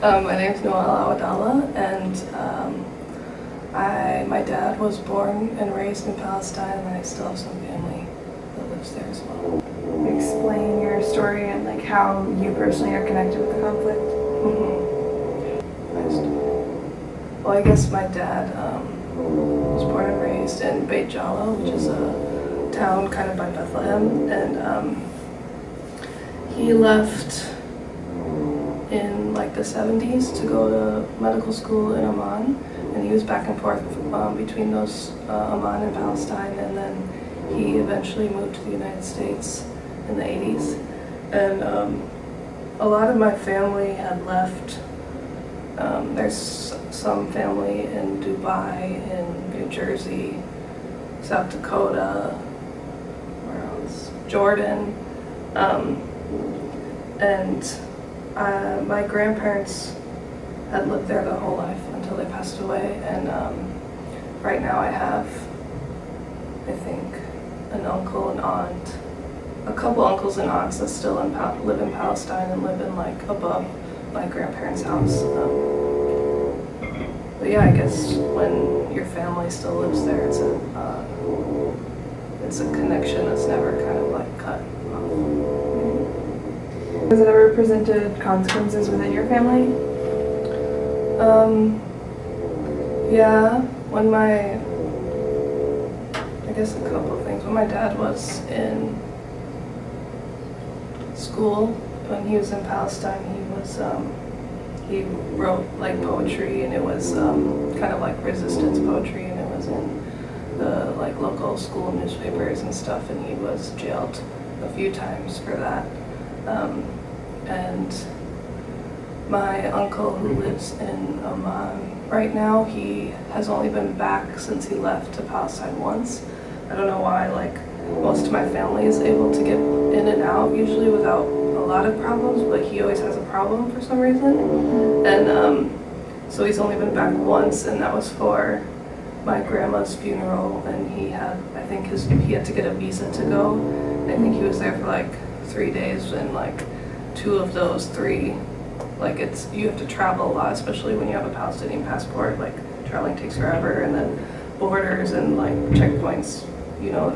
My name's Noelle and my dad was born and raised in Palestine, and I still have some family that lives there as well. Explain your story and like how you personally are connected with the conflict. Well, I guess my dad was born and raised in Beit Jala, which is a town kind of by Bethlehem, and he left in like the 70s to go to medical school in Amman, and he was back and forth between those Amman and Palestine, and then he eventually moved to the United States in the 80s. And a lot of my family had left. There's some family in Dubai, in New Jersey, South Dakota, where else? Jordan, and my grandparents had lived there their whole life until they passed away, and right now I have, I think, an uncle and aunt, a couple uncles and aunts that still live in Palestine and live in like above my grandparents' house. But yeah, I guess when your family still lives there, it's a connection that's never kind of like cut off. Has it ever presented consequences within your family? Yeah, I guess a couple of things. When my dad was in school, when he was in Palestine, he wrote like poetry, and it was kind of like resistance poetry, and it was in the like local school newspapers and stuff, and he was jailed a few times for that. And my uncle, who lives in Amman right now, he has only been back since he left to Palestine once. I don't know why, like most of my family is able to get in and out usually without a lot of problems, but he always has a problem for some reason. And so he's only been back once, and that was for my grandma's funeral, and he had to get a visa to go. I think he was there for like 3 days, and like 2 of those 3, like you have to travel a lot, especially when you have a Palestinian passport. Like traveling takes forever, and then borders and like checkpoints,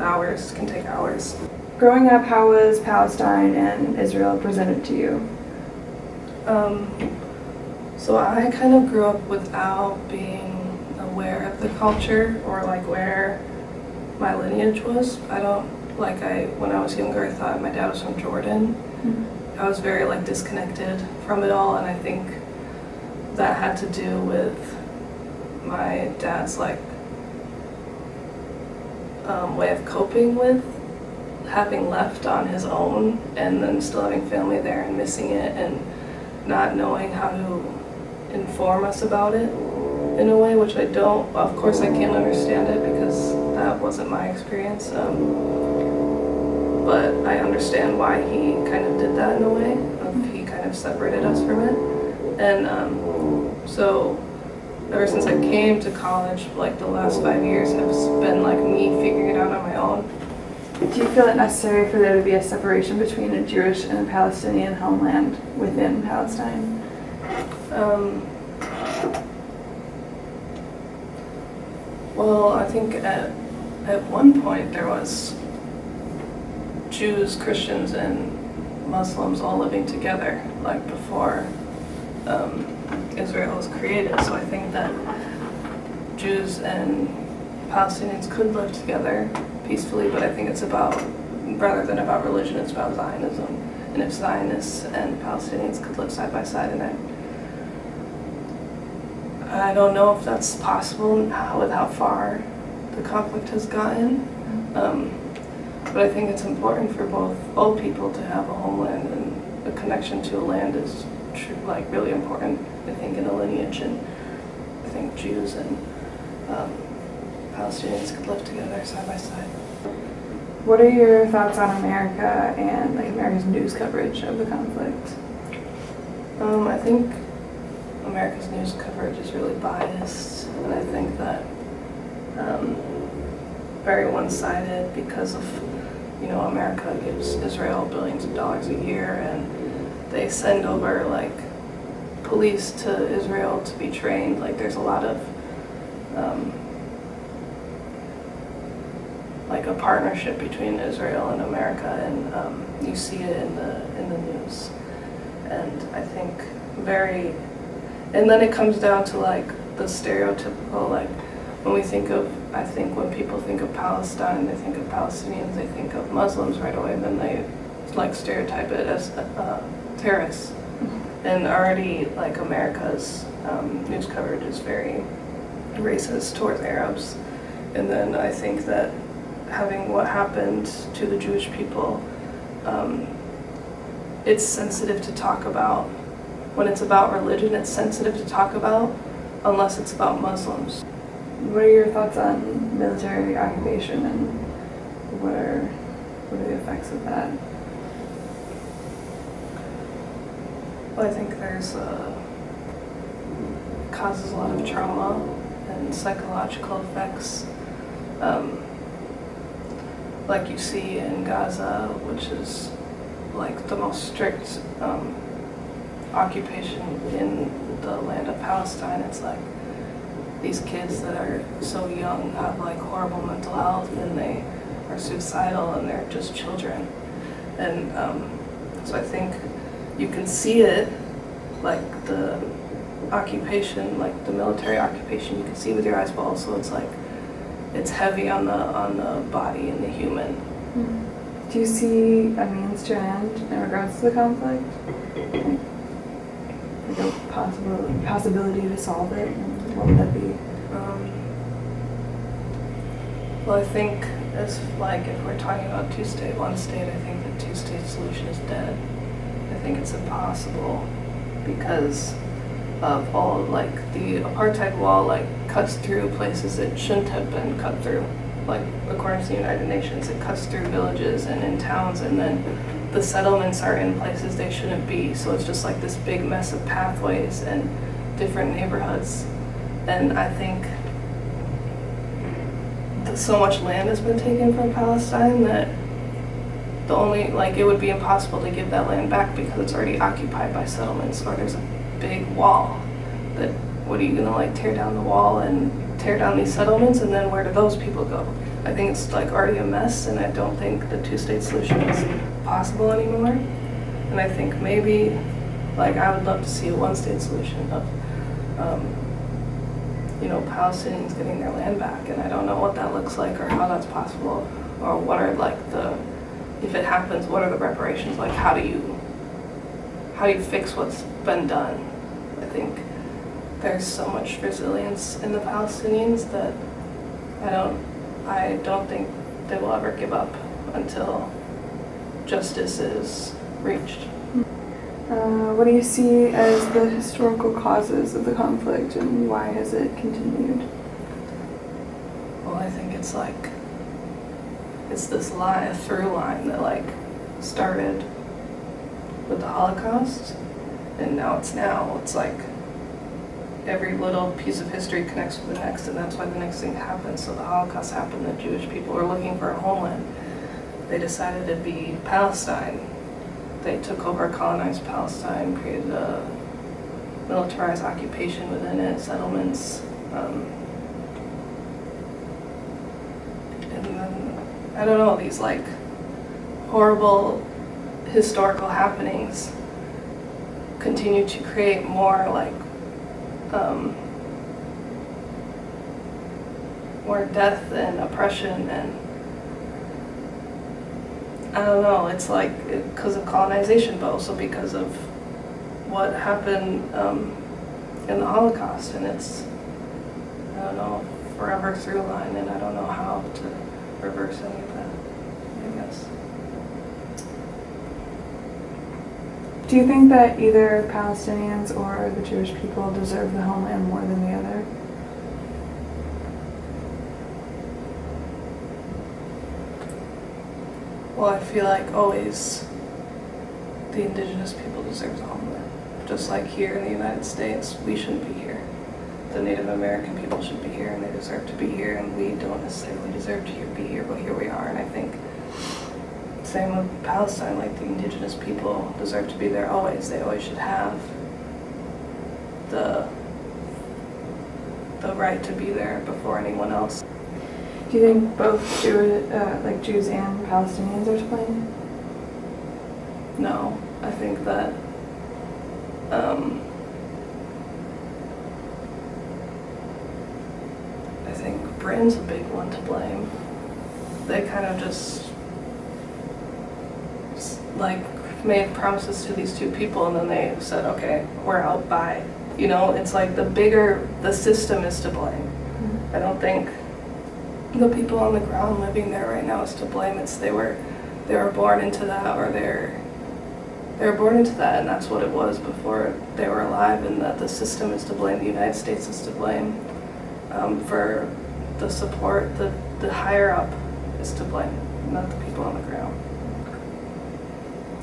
hours can take hours. Growing up, how was Palestine and Israel presented to you? So I kind of grew up without being aware of the culture or like where my lineage was. When I was younger, I thought my dad was from Jordan. I was very like disconnected from it all, and I think that had to do with my dad's like way of coping with having left on his own, and then still having family there and missing it, and not knowing how to inform us about it in a way, which I don't. Of course I can't understand it because that wasn't my experience, but I understand why he kind of did that in a way. He kind of separated us from it, and so ever since I came to college, like the last 5 years have been like me figuring it out on my own. Do you feel it necessary for there to be a separation between a Jewish and a Palestinian homeland within Palestine? Well, I think at one point there was Jews, Christians, and Muslims all living together, like before Israel was created. So I think that Jews and Palestinians could live together peacefully, but I think it's rather than about religion, it's about Zionism. And if Zionists and Palestinians could live side by side, and I don't know if that's possible with how far the conflict has gotten. But I think it's important for all people to have a homeland, and a connection to a land is really important, I think, in a lineage, and I think Jews and Palestinians could live together side by side. What are your thoughts on America and like America's news coverage of the conflict? I think America's news coverage is really biased, and I think that very one-sided because of, America gives Israel billions of dollars a year, and they send over like police to Israel to be trained. Like there's a lot of like a partnership between Israel and America, and you see it in the news. And I think and then it comes down to like the stereotypical, like I think when people think of Palestine, they think of Palestinians, they think of Muslims right away, and then they like stereotype it as terrorists. And already like America's news coverage is very racist towards Arabs. And then I think that having what happened to the Jewish people, it's sensitive to talk about. When it's about religion, it's sensitive to talk about, unless it's about Muslims. What are your thoughts on military occupation, and what are the effects of that? Well, I think causes a lot of trauma and psychological effects. Like you see in Gaza, which is like the most strict occupation in the land of Palestine. It's like these kids that are so young have like horrible mental health, and they are suicidal, and they're just children. And so I think you can see it, like the occupation, like the military occupation, you can see with your eyes, but also it's heavy on the body and the human. Do you see a means to an end in regards to the conflict? Like a possibility to solve it? And what would that be? Well, I think if we're talking about two-state, one state, I think the two-state solution is dead. I think it's impossible because of all, like, the apartheid wall, like, cuts through places it shouldn't have been cut through. Like, according to the United Nations, it cuts through villages and in towns, and then the settlements are in places they shouldn't be. So it's just like this big mess of pathways and different neighborhoods. And I think so much land has been taken from Palestine that it would be impossible to give that land back because it's already occupied by settlements, or there's a big wall. That what are you gonna like tear down the wall and tear down these settlements, and then where do those people go? I think it's like already a mess, and I don't think the two-state solution is possible anymore. And I think maybe, like, I would love to see a one-state solution of Palestinians getting their land back, and I don't know what that looks like or how that's possible, or what are like if it happens, what are the reparations? Like, how do you fix what's been done? I think there's so much resilience in the Palestinians that I don't think they will ever give up until justice is reached. What do you see as the historical causes of the conflict, and why has it continued? Well, I think it's this line, a through line that like started with the Holocaust, and now it's like every little piece of history connects with the next, and that's why the next thing happens. So the Holocaust happened, the Jewish people were looking for a homeland. They decided to be Palestine. They took over colonized Palestine, created a militarized occupation within it, settlements. And then, I don't know, these like horrible historical happenings continue to create more like more death and oppression, and I don't know, it's like because of colonization, but also because of what happened in the Holocaust, and it's, I don't know, forever through line, and I don't know how to reverse any of that, I guess. Do you think that either Palestinians or the Jewish people deserve the homeland more than the other? Well, I feel like always the indigenous people deserve the homeland. Just like here in the United States, we shouldn't be here. The Native American people should be here, and they deserve to be here, and we don't necessarily deserve to be here, but here we are. And I think same with Palestine, like the indigenous people deserve to be there always. They always should have the right to be there before anyone else. Do you think both Jews and Palestinians are to blame? No, I think that I think Britain's a big one to blame. They kind of just like made promises to these two people and then they said, okay, we're out, bye. You know, it's like the system is to blame. Mm-hmm. I don't think the people on the ground living there right now is to blame. It's they were born into that, or they were born into that, and that's what it was before they were alive, and that the system is to blame. The United States is to blame for the support. The higher up is to blame, not the people on the ground.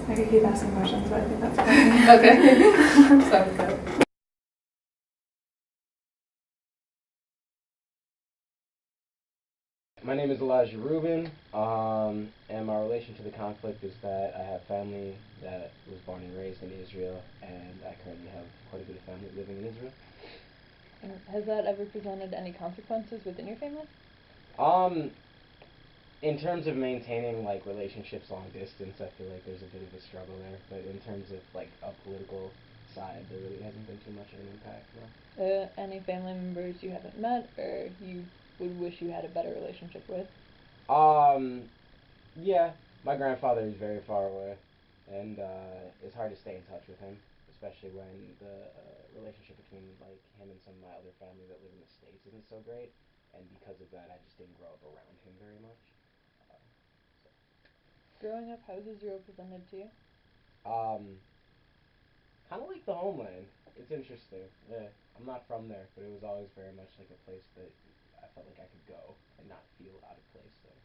I could keep asking questions, but I think that's fine. Okay. Sounds good. My name is Elijah Rubin, and my relation to the conflict is that I have family that was born and raised in Israel, and I currently have quite a bit of family living in Israel. And has that ever presented any consequences within your family? In terms of maintaining like relationships long distance, I feel like there's a bit of a struggle there. But in terms of like a political side, there really hasn't been too much of an impact. No. Any family members you haven't met or you would wish you had a better relationship with? Yeah, my grandfather is very far away, and it's hard to stay in touch with him, especially when the relationship between like him and some of my other family that live in the States isn't so great, and because of that, I just didn't grow up around him very much. Growing up, how was Israel presented to you? Kind of like the homeland. It's interesting. Yeah, I'm not from there, but it was always very much like a place that I felt like I could go and not feel out of place there.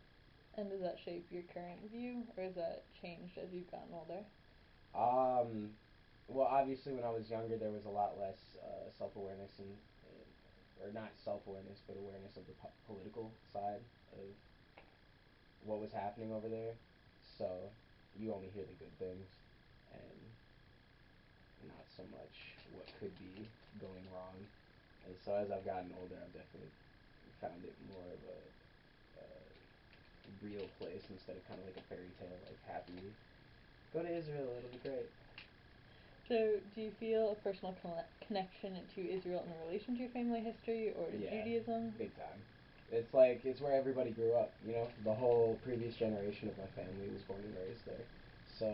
And does that shape your current view, or has that changed as you've gotten older? Well, obviously, when I was younger, there was a lot less self-awareness or not self-awareness, but awareness of the political side of what was happening over there. So you only hear the good things, and not so much what could be going wrong. And so as I've gotten older, I've definitely found it more of a real place instead of kind of like a fairy tale, like happy. Go to Israel, it'll be great. So, do you feel a personal connection to Israel in relation to your family history or to Judaism? Big time. It's like, it's where everybody grew up, you know? The whole previous generation of my family was born and raised there. So,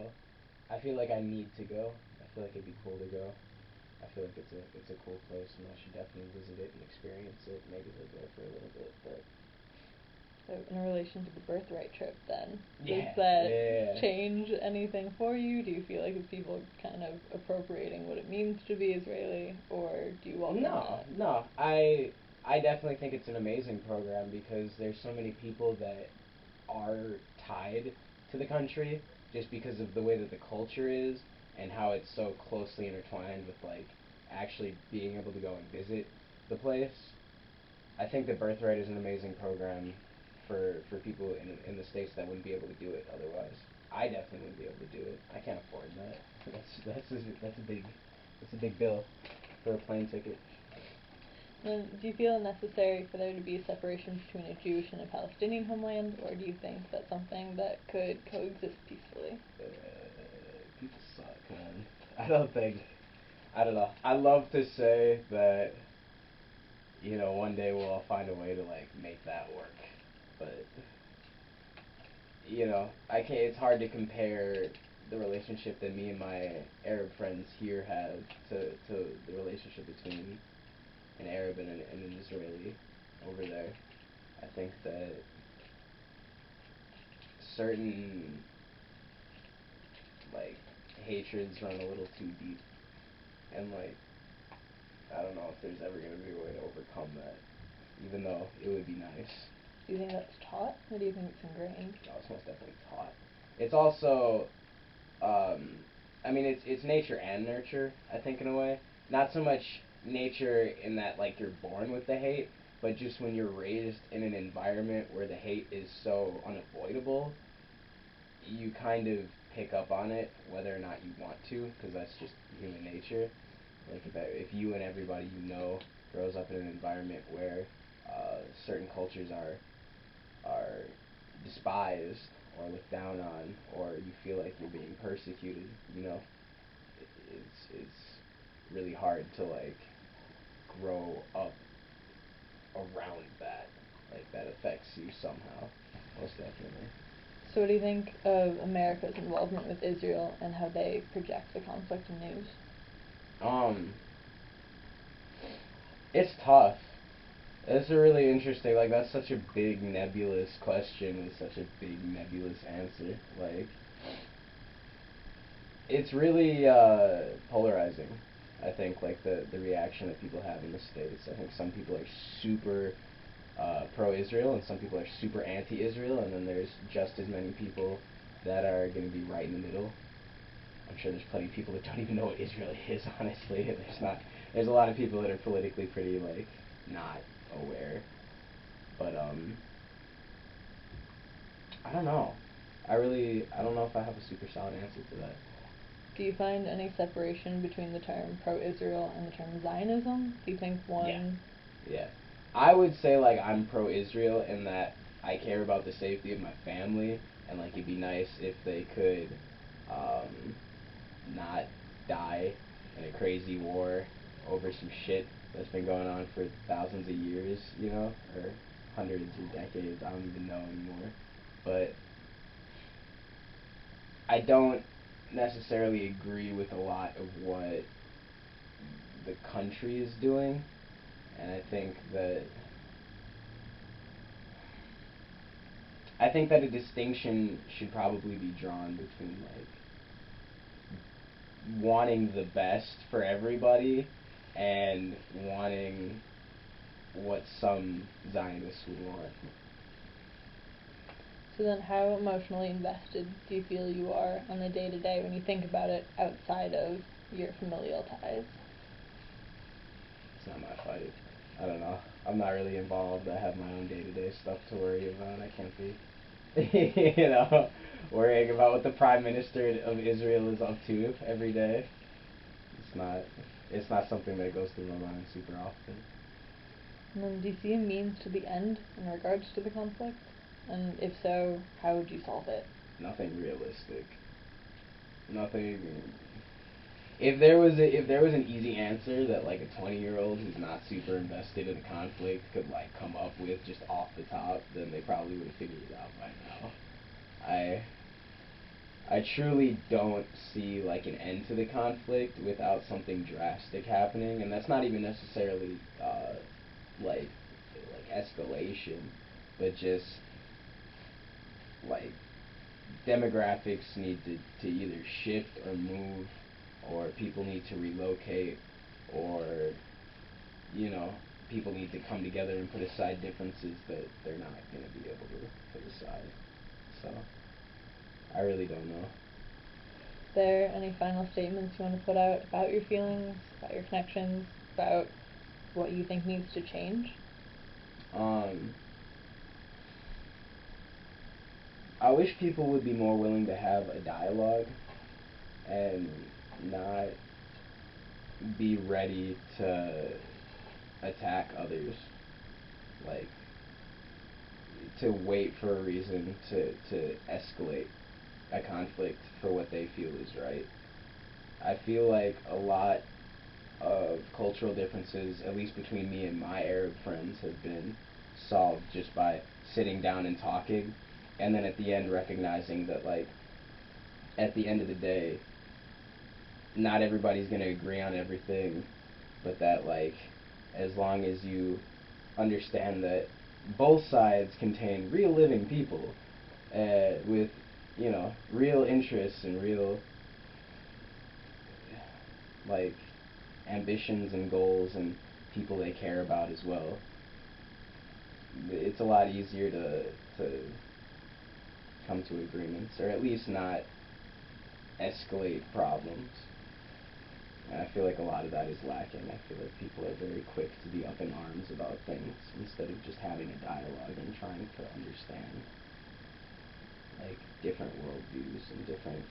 I feel like I need to go. I feel like it'd be cool to go. I feel like it's a cool place, and I should definitely visit it and experience it, maybe live there for a little bit, but... So, in relation to the birthright trip, then, Yeah, does that yeah. change anything for you? Do you feel like it's people kind of appropriating what it means to be Israeli, or do you welcome that? No. I definitely think it's an amazing program because there's so many people that are tied to the country just because of the way that the culture is and how it's so closely intertwined with like actually being able to go and visit the place. I think the Birthright is an amazing program for people in the States that wouldn't be able to do it otherwise. I definitely wouldn't be able to do it. I can't afford that. That's a big bill for a plane ticket. And do you feel necessary for there to be a separation between a Jewish and a Palestinian homeland, or do you think that's something that could coexist peacefully? People suck, man. I don't know. I love to say that, you know, one day we'll all find a way to, like, make that work. But, you know, I can't, it's hard to compare the relationship that me and my Arab friends here have to the relationship between an Arab and an Israeli over there. I think that certain, like, hatreds run a little too deep. And, like, I don't know if there's ever going to be a way to overcome that, even though it would be nice. Do you think that's taught, or do you think it's ingrained? No, it's most definitely taught. It's also, I mean, it's nature and nurture, I think, in a way. Not so much nature in that, like, you're born with the hate, but just when you're raised in an environment where the hate is so unavoidable, you kind of pick up on it, whether or not you want to, because that's just human nature. Like if you and everybody you know grows up in an environment where certain cultures are despised or looked down on, or you feel like you're being persecuted, you know, it's really hard to like grow up around that. Like that affects you somehow, most definitely. So what do you think of America's involvement with Israel and how they project the conflict in news? It's tough. It's a really interesting, like, that's such a big nebulous question with such a big nebulous answer. Like, it's really polarizing, I think, like, the reaction that people have in the States. I think some people are super pro-Israel and some people are super anti-Israel, and then there's just as many people that are going to be right in the middle. I'm sure there's plenty of people that don't even know what Israel is, honestly. There's a lot of people that are politically pretty, like, not aware. But, I don't know. I don't know if I have a super solid answer to that. Do you find any separation between the term pro-Israel and the term Zionism? Do you think one... Yeah. I would say, like, I'm pro-Israel in that I care about the safety of my family, and, like, it'd be nice if they could, not die in a crazy war over some shit that's been going on for thousands of years, you know, or hundreds or decades, I don't even know anymore. But I don't necessarily agree with a lot of what the country is doing, and I think that a distinction should probably be drawn between, like, wanting the best for everybody and wanting what some Zionists would want. So then how emotionally invested do you feel you are on the day-to-day when you think about it outside of your familial ties? It's not my fight. I don't know. I'm not really involved. I have my own day-to-day stuff to worry about. I can't be, you know, worrying about what the Prime Minister of Israel is up to every day. It's not something that goes through my mind super often. And then do you see a means to the end in regards to the conflict? And if so, how would you solve it? Nothing realistic. Nothing. If there was an easy answer that, like, a 20-year-old who's not super invested in the conflict could, like, come up with just off the top, then they probably would have figured it out by now. I truly don't see, like, an end to the conflict without something drastic happening, and that's not even necessarily like escalation, but just, like, demographics need to either shift or move, or people need to relocate, or, you know, people need to come together and put aside differences that they're not going to be able to put aside. So, I really don't know. Is there any final statements you want to put out about your feelings, about your connections, about what you think needs to change? I wish people would be more willing to have a dialogue and not be ready to attack others. Like, to wait for a reason to escalate a conflict for what they feel is right. I feel like a lot of cultural differences, at least between me and my Arab friends, have been solved just by sitting down and talking, and then at the end recognizing that, like, at the end of the day, not everybody's going to agree on everything, but that, like, as long as you understand that both sides contain real living people with, you know, real interests and real, like, ambitions and goals and people they care about as well, it's a lot easier to come to agreements, or at least not escalate problems. And I feel like a lot of that is lacking. I feel like people are very quick to be up in arms about things instead of just having a dialogue and trying to understand, like, different worldviews and different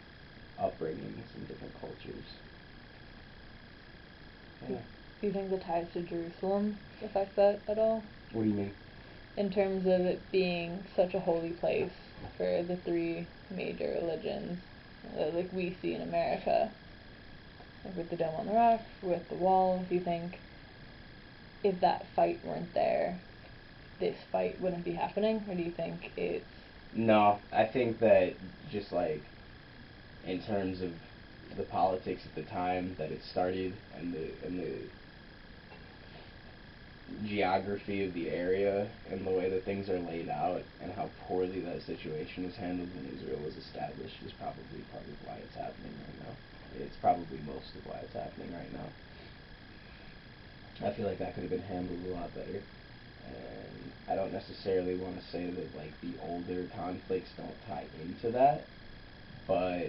upbringings and different cultures. Do you think the ties to Jerusalem affect that at all? What do you mean? In terms of it being such a holy place for the three major religions, like we see in America, like with the Dome on the Rock, with the wall, do you think if that fight weren't there, this fight wouldn't be happening? Or do you think it's... No, I think that just like in terms of the politics at the time that it started and the geography of the area and the way that things are laid out and how poorly that situation was handled when Israel was established is probably part of why it's happening right now. It's probably most of why it's happening right now. I feel like that could have been handled a lot better. And I don't necessarily want to say that like the older conflicts don't tie into that, but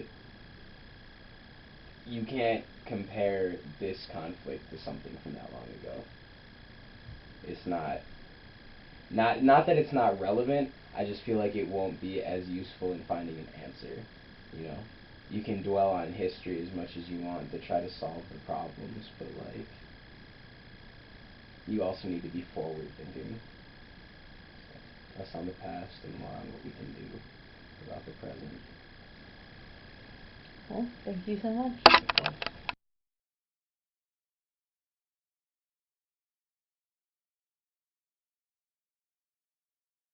you can't compare this conflict to something from that long ago. It's not that it's not relevant. I just feel like it won't be as useful in finding an answer. You know, you can dwell on history as much as you want to try to solve the problems, but like you also need to be forward thinking. So, less on the past and more on what we can do about the present. Well, thank you so much.